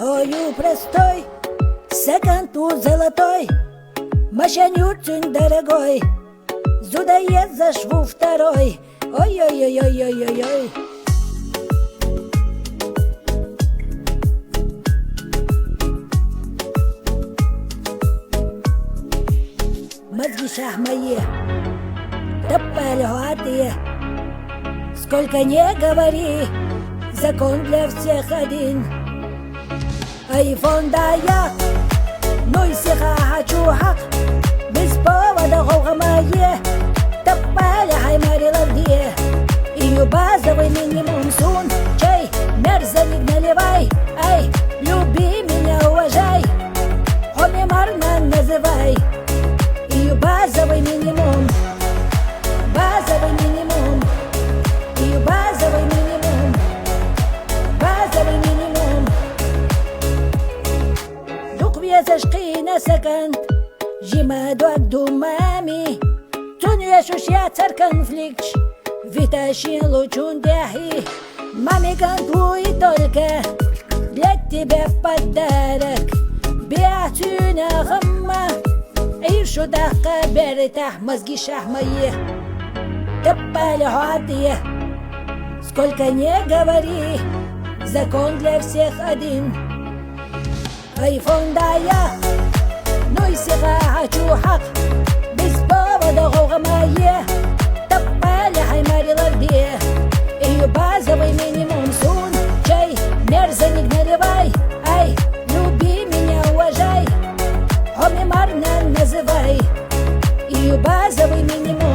Ою простой, секантур золотой, мошеннюцин дорогой, зудоед за шву второй. Ой-ой-ой-ой-ой-ой-ой. Мозги шах мои, топалюатые, сколько не говори, закон для всех один. Айфон да я, ну и сиха хочу хак, без повода голга мои, топали хаймарила где. Ее базовый минимум сун, чай, мерзаник наливай, ай, люби меня, уважай, хомимарна называй. Ее базовый минимум, базовый минимум, ее базовый минимум, базовый минимум. Дукве зашки на секунд, жима дуак думами, тунюешуш я цар конфликт, витащи лучун дяхи, маме контуй только для тебя в подарок, биатюна хамма. عيشوا دقة برتاح мозги шах мои, топали хатые, сколько не говори, закон для всех один. Айфон да я, ну и сиха хочу хак, без повода голга мои, топали хаймарила где. Ее базовый минимум сун, чай, мерзаник наливай, ай, люби меня, уважай, хомимарна называй. Ее базовый минимум.